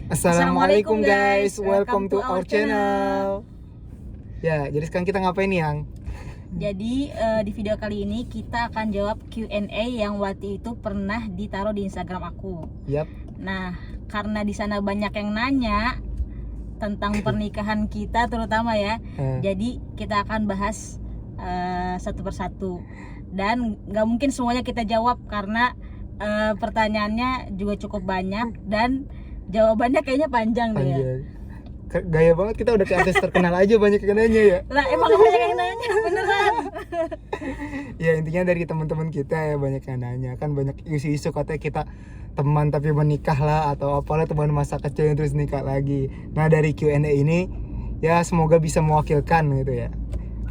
Assalamualaikum guys, welcome to our channel. Ya, jadi sekarang kita ngapain nih, Yang? Jadi di video kali ini kita akan jawab Q&A yang waktu itu pernah ditaruh di Instagram aku. Yap. Nah, karena di sana banyak yang nanya tentang pernikahan kita terutama ya. Jadi kita akan bahas satu persatu. Dan nggak mungkin semuanya kita jawab karena pertanyaannya juga cukup banyak dan jawabannya kayaknya panjang deh ya. Gaya banget, kita udah kayak artis terkenal aja banyak yang nanya ya. Lah emang banyak yang nanya beneran. Ya intinya dari teman-teman kita ya banyak yang nanya. Kan banyak isu-isu katanya kita teman tapi menikah lah atau apalah, teman masa kecil yang terus nikah lagi. Nah dari Q&A ini ya semoga bisa mewakilkan gitu ya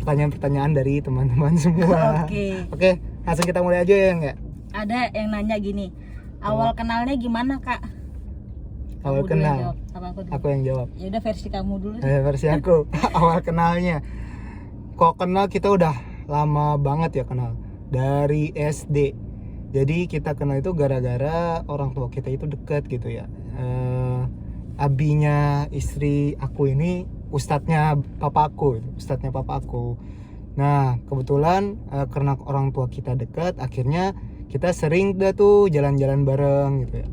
pertanyaan-pertanyaan dari teman-teman semua. Oke, langsung kita mulai aja ya, enggak? Ada yang nanya gini, awal kenalnya gimana kak? Awal Kamu kenal, jawab, apa aku yang jawab. Ya udah versi kamu dulu. Versi aku. Awal kenalnya, kok kenal kita udah lama banget ya kenal, dari SD. Jadi kita kenal itu gara-gara orang tua kita itu dekat gitu ya. Abinya istri aku ini ustadznya papaku. Nah kebetulan karena orang tua kita dekat, akhirnya kita sering dah tuh jalan-jalan bareng gitu ya.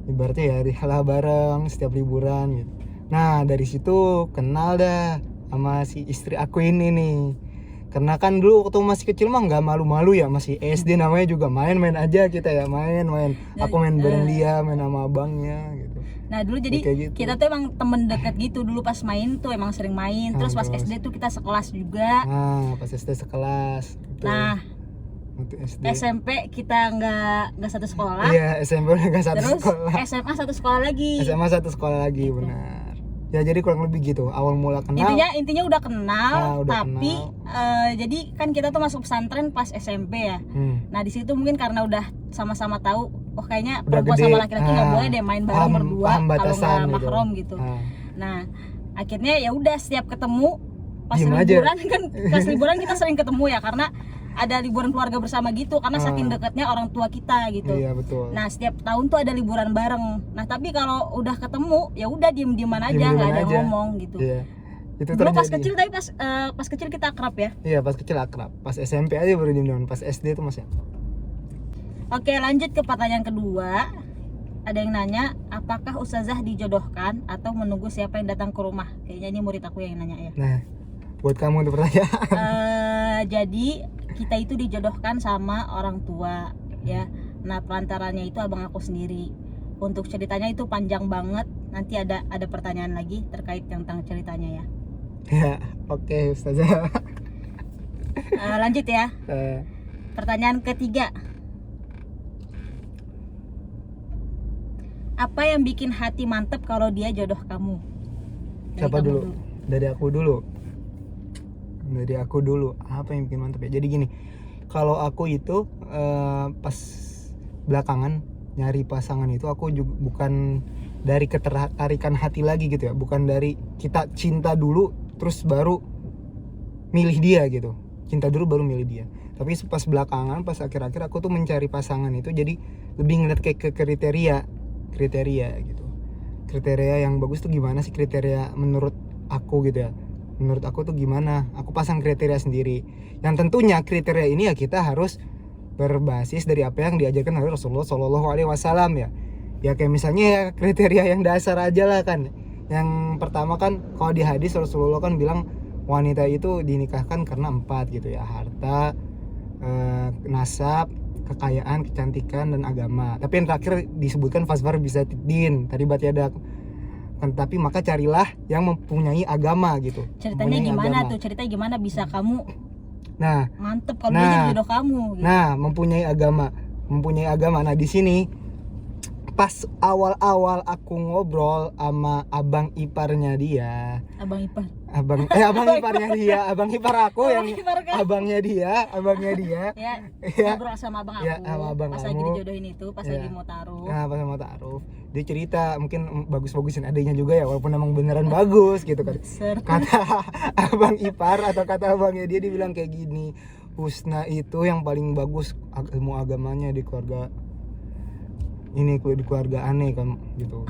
Ibaratnya ya rihalah bareng setiap liburan gitu. Nah dari situ kenal dah sama si istri aku ini nih. Karena kan dulu waktu masih kecil mah nggak malu-malu ya, masih SD namanya juga main-main aja kita ya, main. Aku main bareng dia, main sama abangnya gitu. Nah dulu jadi gitu. Kita tuh emang temen dekat gitu dulu, pas main tuh emang sering main. Terus pas SD tuh kita sekelas juga. Nah pas SD sekelas gitu. Nah SD. SMP kita nggak satu sekolah. Iya SMP nggak satu terus sekolah. SMA satu sekolah lagi. Benar. Ya jadi kurang lebih gitu awal mula kenal. Intinya udah kenal, tapi kenal. jadi kan kita tuh masuk pesantren pas SMP ya. Nah di situ mungkin karena udah sama-sama tahu, oh kayaknya perempuan sama laki-laki nggak boleh deh main bareng berdua kalau nggak mahram gitu. Nah akhirnya ya udah setiap ketemu pas liburan kita sering ketemu ya, karena ada liburan keluarga bersama gitu, karena saking dekatnya orang tua kita gitu. Iya betul. Nah setiap tahun tuh ada liburan bareng. Nah tapi kalau udah ketemu ya udah diem-dieman aja, nggak ada ngomong gitu. Iya. Itu dulu pas kecil, tapi pas kecil kita akrab ya. Iya pas kecil akrab. Pas SMP aja baru diem-dieman. Pas SD itu masih. Oke lanjut ke pertanyaan kedua. Ada yang nanya, apakah ustazah dijodohkan atau menunggu siapa yang datang ke rumah? Kayaknya ini murid aku yang nanya ya. Nah buat kamu untuk pertanyaan. Jadi kita itu dijodohkan sama orang tua ya. Nah perantaranya itu abang aku sendiri. Untuk ceritanya itu panjang banget. Nanti ada pertanyaan lagi terkait tentang ceritanya ya. Ya oke ustazah. Lanjut ya. Pertanyaan ketiga. Apa yang bikin hati mantep kalau dia jodoh kamu? Siapa dulu? Dari aku dulu. Apa yang bikin mantep ya? Jadi gini, kalau aku itu pas belakangan nyari pasangan itu aku juga bukan dari ketertarikan hati lagi gitu ya, bukan dari kita cinta dulu terus baru milih dia gitu. Cinta dulu baru milih dia. Tapi pas belakangan, pas akhir-akhir aku tuh mencari pasangan itu jadi lebih ngeliat kayak ke kriteria gitu. Kriteria yang bagus tuh gimana sih, kriteria menurut aku gitu ya. Menurut aku tuh gimana, aku pasang kriteria sendiri. Yang tentunya kriteria ini ya kita harus berbasis dari apa yang diajarkan oleh Rasulullah SAW ya. Ya kayak misalnya ya kriteria yang dasar aja lah kan. Yang pertama kan kalau di hadis Rasulullah kan bilang wanita itu dinikahkan karena 4 gitu ya. Harta, nasab, kekayaan, kecantikan, dan agama. Tapi yang terakhir disebutkan fasfar bizatid-din. Tadi berarti ada kan, tapi maka carilah yang mempunyai agama gitu. Ceritanya gimana tuh? Ceritanya gimana bisa kamu mantep kalau dia jadi jodoh kamu gitu. Nah, mempunyai agama. Nah, di sini pas awal-awal aku ngobrol sama abang iparnya dia. Abang ipar aku yang abangnya dia ya ngobrol sama abang aku sama abang pas lagi dijodohin itu, pas lagi mau taruh. Nah pas mau taruh dia cerita, mungkin bagus-bagusin adanya juga ya, walaupun emang beneran bagus gitu kan. Kata abang ipar atau kata abangnya dia bilang kayak gini, Husna itu yang paling bagus ilmu agamanya di keluarga ini di keluarga aneh kan gitu.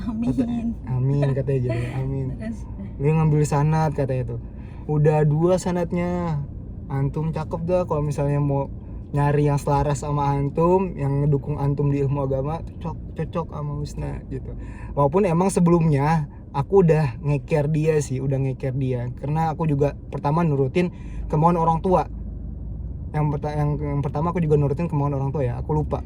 Amin. Katanya jadi amin. Terus Dia ngambil sanad katanya tuh. Udah 2 sanadnya. Antum cakep dah kalau misalnya mau nyari yang selaras sama antum, yang ngedukung antum di ilmu agama, cocok sama Husna gitu. Walaupun emang sebelumnya aku udah ngeker dia sih, karena aku juga pertama nurutin kemauan orang tua. Yang pertama aku juga nurutin kemauan orang tua ya. Aku lupa.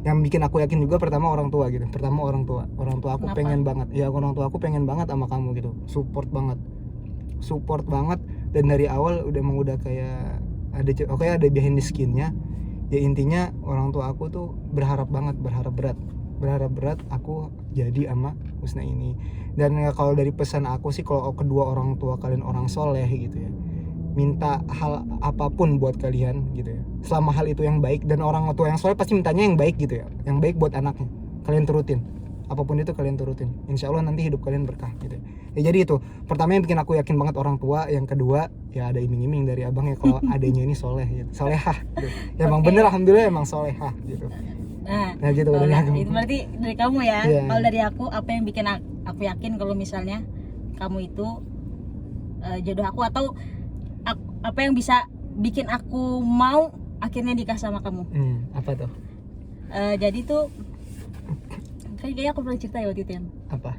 Yang bikin aku yakin juga pertama orang tua gitu. Orang tua aku Kenapa? pengen banget. Ya orang tua aku pengen banget sama kamu gitu. Support banget dan dari awal udah kayak ada behind the skin-nya. Ya intinya orang tua aku tuh berharap berat aku jadi sama Husna ini. Dan ya, kalau dari pesan aku sih, kalau kedua orang tua kalian orang soleh gitu ya, minta hal apapun buat kalian gitu ya, selama hal itu yang baik, dan orang tua yang soleh pasti mintanya yang baik gitu ya, yang baik buat anaknya, kalian turutin apapun itu, insya Allah nanti hidup kalian berkah gitu ya. Jadi itu pertama yang bikin aku yakin banget orang tua. Yang kedua ya ada iming-iming dari abang ya kalau adanya ini soleh gitu, solehah gitu. Ya emang bener, alhamdulillah emang solehah gitu. Nah gitu dari aku. itu berarti dari kamu ya. Yeah. Kalau dari aku, apa yang bikin aku yakin kalau misalnya kamu itu jodoh aku, atau apa yang bisa bikin aku mau akhirnya nikah sama kamu. Apa tuh? Jadi tuh kayaknya aku pernah cerita ya waktu itu yang Apa?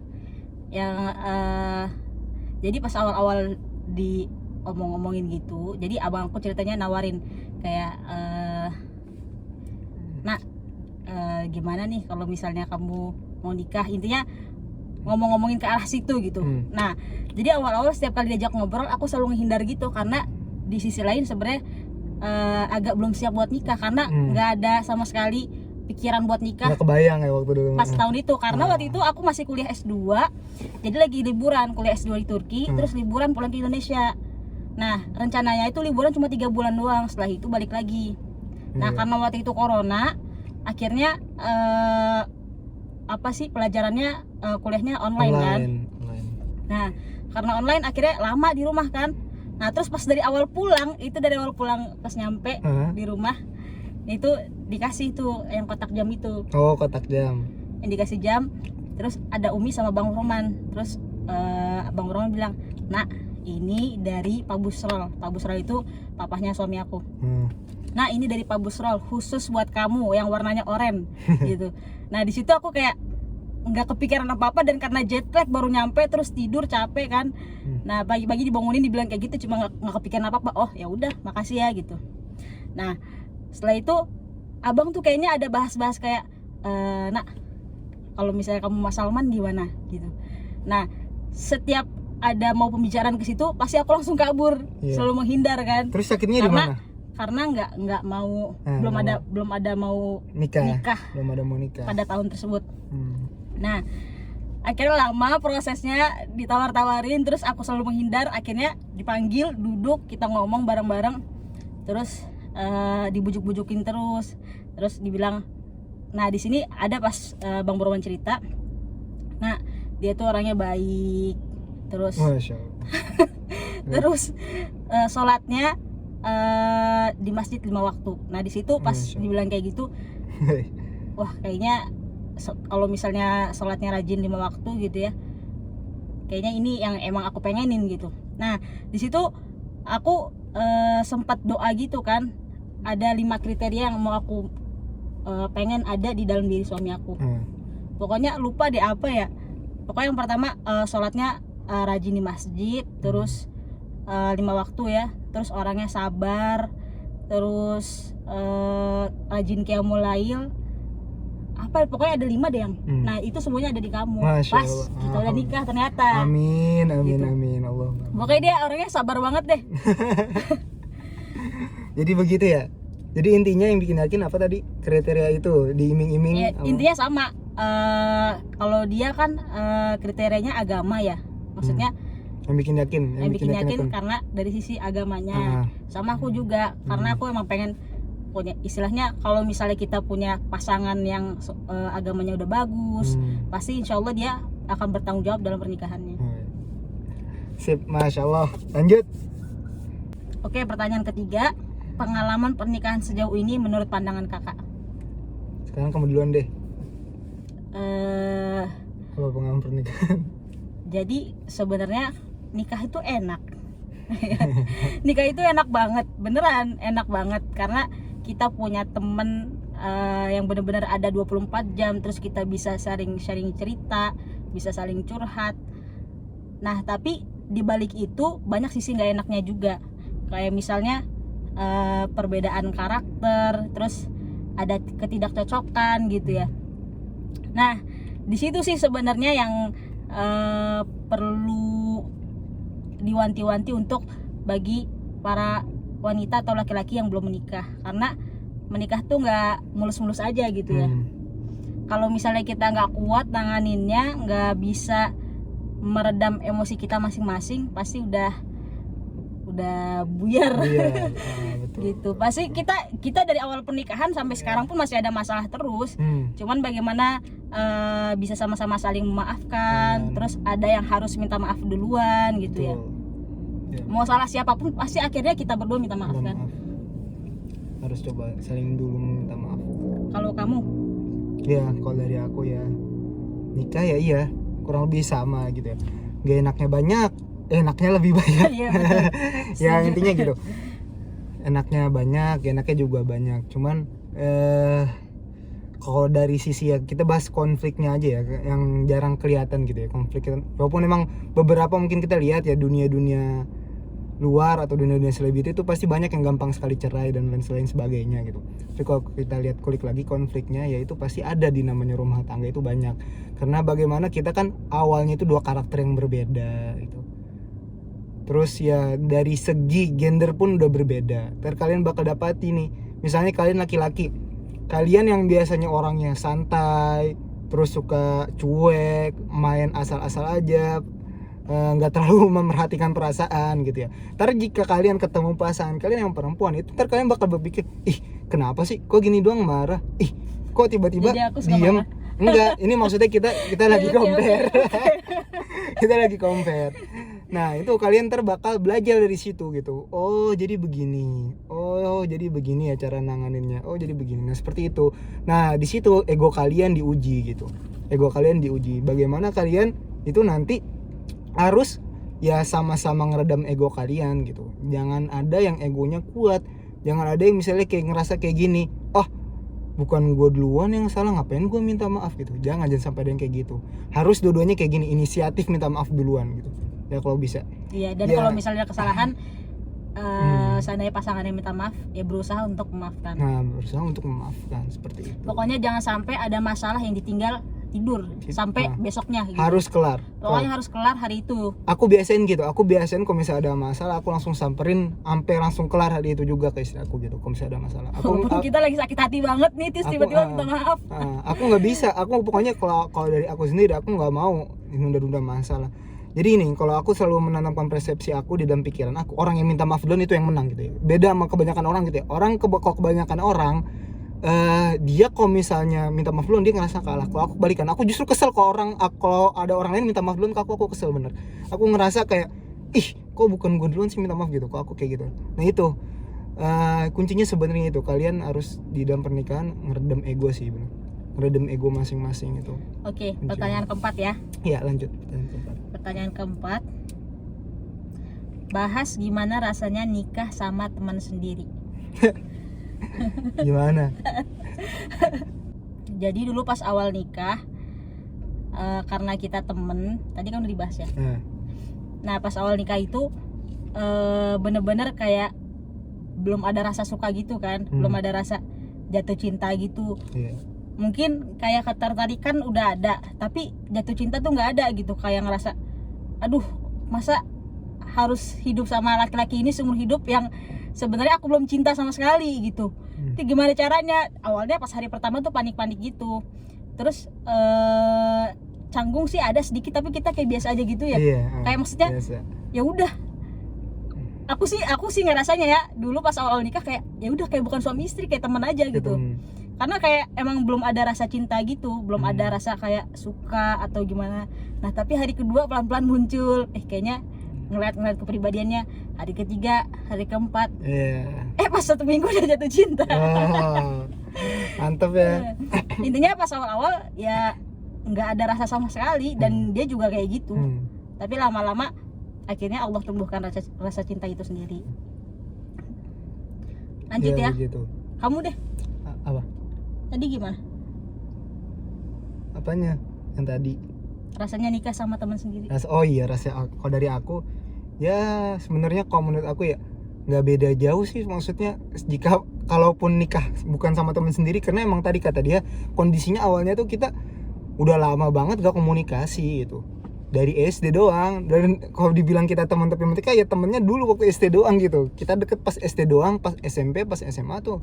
Jadi pas awal-awal di omongin gitu, jadi abang aku ceritanya nawarin kayak nak, gimana nih kalau misalnya kamu mau nikah, intinya ngomongin ke arah situ gitu. Nah jadi awal-awal setiap kali diajak ngobrol aku selalu menghindar gitu, karena di sisi lain sebenarnya agak belum siap buat nikah, karena nggak ada sama sekali pikiran buat nikah. Nggak kebayang ya waktu dulu Pas tahun itu, karena waktu itu aku masih kuliah S2, jadi lagi liburan kuliah S2 di Turki, terus liburan pulang ke Indonesia. Nah rencananya itu liburan cuma 3 bulan doang, setelah itu balik lagi. Nah karena waktu itu corona, akhirnya pelajarannya kuliahnya online kan. Nah karena online akhirnya lama di rumah kan. Nah terus pas dari awal pulang pas nyampe di rumah itu dikasih tuh yang kotak jam itu. Oh, kotak jam. Yang dikasih jam, terus ada Umi sama Bang Roman. Terus Bang Roman bilang, "Nak, ini dari Pak Busrol." Pak Busrol itu papahnya suami aku. Nah, ini dari Pak Busrol khusus buat kamu yang warnanya oranye gitu. Nah, di situ aku kayak nggak kepikiran apa-apa, dan karena jet lag baru nyampe terus tidur capek kan. Nah, pagi-pagi dibangunin dibilang kayak gitu, cuma nggak kepikiran apa-apa. Oh, ya udah, makasih ya gitu. Nah, setelah itu abang tuh kayaknya ada bahas-bahas kayak nak, kalau misalnya kamu Mas Salman gimana gitu. Nah setiap ada mau pembicaraan ke situ pasti aku langsung kabur, selalu menghindar kan. Terus sakitnya di mana? Karena nggak mau, belum ada mau nikah belum ada mau nikah pada tahun tersebut. Nah akhirnya lama prosesnya, ditawar-tawarin terus aku selalu menghindar. Akhirnya dipanggil, duduk, kita ngomong bareng-bareng, terus dibujuk-bujukin terus dibilang. Nah di sini ada pas Bang Borwan cerita, nah dia tuh orangnya baik, terus terus sholatnya di masjid 5 waktu. Nah di situ pas dibilang kayak gitu, wah kayaknya kalau misalnya sholatnya rajin 5 waktu gitu ya, kayaknya ini yang emang aku pengenin gitu. Nah di situ aku sempat doa gitu kan, ada 5 kriteria yang mau aku pengen ada di dalam diri suami aku. Pokoknya lupa deh apa ya. Pokoknya yang pertama sholatnya rajin di masjid, terus 5 waktu ya, terus orangnya sabar, terus rajin qiyamul lail. Apa pokoknya ada 5 deh yang. Nah itu semuanya ada di kamu. Pas kita udah nikah ternyata. Amin gitu. Amin Allah. Pokoknya dia orangnya sabar banget deh. Jadi begitu ya. Jadi intinya yang bikin yakin apa tadi? Kriteria itu diiming-iming. Ya, intinya sama. Kalau dia kan kriterianya agama ya. Maksudnya yang bikin yakin. Yang bikin yakin karena dari sisi agamanya. Sama aku juga, karena aku emang pengen punya, istilahnya kalau misalnya kita punya pasangan yang agamanya udah bagus, pasti insya Allah dia akan bertanggung jawab dalam pernikahannya. Sip, Masya Allah. Lanjut. Oke, pertanyaan ketiga, pengalaman pernikahan sejauh ini menurut pandangan kakak. Sekarang kamu duluan deh. eh Apa pengalaman pernikahan? jadi sebenarnya nikah itu enak. Nikah itu enak banget, beneran enak banget, karena kita punya temen yang benar-benar ada 24 jam, terus kita bisa sharing cerita, bisa saling curhat. Nah tapi di balik itu banyak sisi nggak enaknya juga, kayak misalnya perbedaan karakter, terus ada ketidakcocokan gitu ya. Nah di situ sih sebenarnya yang perlu diwanti-wanti untuk bagi para wanita atau laki-laki yang belum menikah, karena menikah tuh nggak mulus-mulus aja gitu ya. Kalau misalnya kita nggak kuat nanganinnya, nggak bisa meredam emosi kita masing-masing, pasti udah buyar. Betul. Gitu. Pasti kita dari awal pernikahan sampai sekarang pun masih ada masalah terus. Cuman bagaimana bisa sama-sama saling memaafkan, terus ada yang harus minta maaf duluan gitu. Betul. Ya. Mau salah siapapun pasti akhirnya kita berdua minta maaf kan. Harus coba saling dulu minta maaf. Kalau kamu? Ya, kalau dari aku ya nikah ya iya, kurang lebih sama gitu ya. Gak enaknya banyak, enaknya lebih banyak. Iya, betul. Ya intinya gitu. Enaknya banyak, enaknya juga banyak. Cuman kalau dari sisi ya kita bahas konfliknya aja ya, yang jarang kelihatan gitu ya konflik. Walaupun memang beberapa mungkin kita lihat ya dunia luar atau dunia selebriti itu pasti banyak yang gampang sekali cerai dan lain sebagainya gitu. Tapi kalau kita lihat kulik lagi konfliknya, ya itu pasti ada di namanya rumah tangga itu banyak. Karena bagaimana kita kan awalnya itu dua karakter yang berbeda gitu. Terus ya dari segi gender pun udah berbeda. Ntar kalian bakal dapati nih, misalnya kalian laki-laki, kalian yang biasanya orangnya santai, terus suka cuek, main asal-asal aja, nggak terlalu memerhatikan perasaan gitu ya. Ntar jika kalian ketemu pasangan kalian yang perempuan itu, ntar kalian bakal berpikir, ih kenapa sih kok gini doang marah, ih kok tiba-tiba diem. Enggak, ini maksudnya kita lagi compare. Kita lagi compare. Nah itu kalian ntar bakal belajar dari situ gitu. Oh jadi begini, oh jadi begini ya cara nanganinnya, oh jadi begini. Nah seperti itu. Nah di situ ego kalian diuji gitu. Ego kalian diuji. Bagaimana kalian itu nanti harus ya sama-sama ngeredam ego kalian gitu. Jangan ada yang egonya kuat. Jangan ada yang misalnya kayak ngerasa kayak gini, oh bukan gue duluan yang salah, ngapain gue minta maaf gitu. Jangan sampai ada yang kayak gitu. Harus dua-duanya kayak gini, inisiatif minta maaf duluan gitu. Ya kalau bisa. Iya, dan ya, kalau misalnya kesalahan seandainya pasangannya minta maaf, ya berusaha untuk memaafkan. Nah, berusaha untuk memaafkan seperti itu. Pokoknya jangan sampai ada masalah yang ditinggal tidur sampai besoknya gitu. Harus kelar. Pokoknya harus kelar hari itu. Aku biasain gitu. Aku biasain kalau misalnya ada masalah aku langsung samperin sampai langsung kelar hari itu juga ke istri aku gitu. Kalau misalnya ada masalah. Kita lagi sakit hati banget nih, terus tiba-tiba minta maaf. Aku nggak bisa. Aku pokoknya kalau dari aku sendiri aku nggak mau nunda-nunda masalah. Jadi ini kalau aku selalu menanamkan persepsi aku di dalam pikiran aku, orang yang minta maaf duluan itu yang menang gitu ya. Beda sama kebanyakan orang gitu ya. Kebanyakan orang dia kalau misalnya minta maaf duluan dia ngerasa kalah. Kalau aku balikan, aku justru kesel kalau ada orang lain minta maaf duluan ke aku kesel bener. Aku ngerasa kayak ih kok bukan gue duluan sih minta maaf gitu, kok aku kayak gitu. Nah itu kuncinya sebenarnya itu, kalian harus di dalam pernikahan ngeredam ego sih bener. Ngeredam ego masing-masing itu. Oke, pertanyaan keempat ya. Iya lanjut. Pertanyaan keempat, bahas gimana rasanya nikah sama teman sendiri. Gimana? Jadi dulu pas awal nikah, karena kita temen, tadi kan udah dibahas ya. Nah pas awal nikah itu bener-bener kayak belum ada rasa suka gitu kan, belum ada rasa jatuh cinta gitu. Mungkin kayak ketertarikan udah ada, tapi jatuh cinta tuh nggak ada gitu. Kayak ngerasa, aduh masa harus hidup sama laki-laki ini seumur hidup yang sebenarnya aku belum cinta sama sekali gitu. Itu gimana caranya? Awalnya pas hari pertama tuh panik-panik gitu. Terus canggung sih ada sedikit, tapi kita kayak biasa aja gitu ya. Kayak maksudnya ya udah. Aku sih ngerasanya ya dulu pas awal nikah kayak ya udah kayak bukan suami istri, kayak teman aja gitu. Karena kayak emang belum ada rasa cinta gitu, belum ada rasa kayak suka atau gimana. Nah tapi hari kedua pelan-pelan muncul, kayaknya ngeliat kepribadiannya. Hari ketiga, hari keempat, pas 1 minggu udah jatuh cinta. Mantep ya. Intinya pas awal-awal ya nggak ada rasa sama sekali dan dia juga kayak gitu. Tapi lama-lama akhirnya Allah tumbuhkan rasa cinta itu sendiri. Lanjut ya. Begitu. Kamu deh. Apa? Tadi gimana? Apanya? Yang tadi? Rasanya nikah sama teman sendiri. Kalau dari aku ya sebenarnya kalau menurut aku ya nggak beda jauh sih, maksudnya jika kalaupun nikah bukan sama teman sendiri, karena emang tadi kata dia kondisinya awalnya tuh kita udah lama banget gak komunikasi gitu dari SD doang, dan kalau dibilang kita teman tapi mereka ya temennya dulu waktu SD doang gitu, kita deket pas SD doang, pas SMP pas SMA tuh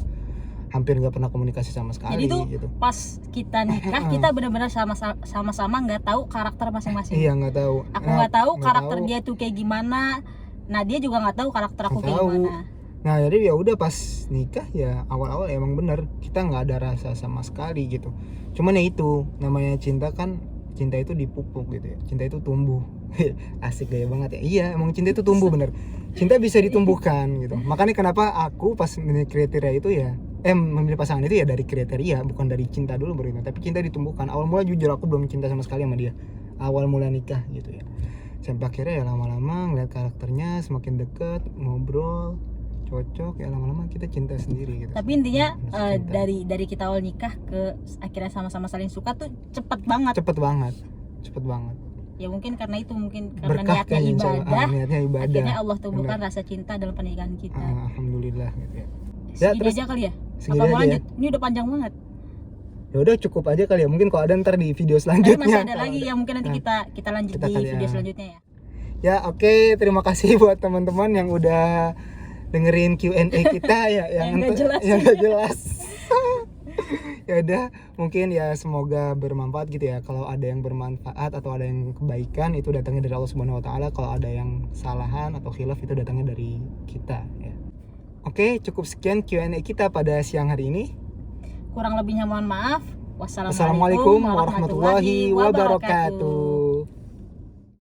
hampir nggak pernah komunikasi sama sekali. Jadi tuh gitu. Pas kita nikah kita benar-benar sama-sama nggak tahu karakter masing-masing. Iya, nggak tahu. Aku nggak tahu karakter dia tuh kayak gimana. Nah dia juga nggak tahu karakter aku kayak gimana. Nah jadi ya udah pas nikah ya awal-awal emang bener kita nggak ada rasa sama sekali gitu. Cuman ya itu namanya cinta kan, cinta itu dipupuk gitu ya. Cinta itu tumbuh. Asik gaya banget ya. Iya emang cinta itu tumbuh bener. Cinta bisa ditumbuhkan gitu. Makanya kenapa aku pas memilih kriteria itu ya memilih pasangan itu ya dari kriteria, bukan dari cinta dulu baru ini. Tapi cinta ditumbuhkan. Awal mula jujur aku belum cinta sama sekali sama dia. Awal mula nikah gitu ya. Sampai akhirnya ya lama-lama ngeliat karakternya semakin deket, ngobrol, cocok, ya lama-lama kita cinta sendiri gitu. Tapi intinya dari kita awal nikah ke akhirnya sama-sama saling suka tuh cepet banget. Ya mungkin karena berkah, niatnya ibadah. Niatnya ibadah. Akhirnya Allah tumbuhkan rasa cinta dalam pernikahan kita. Alhamdulillah gitu ya. Segini aja kali ya? Apa mau lanjut? Ini udah panjang banget. Ya udah cukup aja kali ya. Mungkin kalau ada ntar di video selanjutnya. Masih ada lagi yang mungkin nanti kita lanjut di video selanjutnya ya. Ya oke, terima kasih buat teman-teman yang udah dengerin Q&A kita ya yang gak jelas. Ya udah, mungkin ya semoga bermanfaat gitu ya. Kalau ada yang bermanfaat atau ada yang kebaikan itu datangnya dari Allah Subhanahu wa taala. Kalau ada yang kesalahan atau khilaf itu datangnya dari kita ya. Oke, cukup sekian Q&A kita pada siang hari ini. Kurang lebihnya mohon maaf. Wassalamualaikum warahmatullahi wabarakatuh.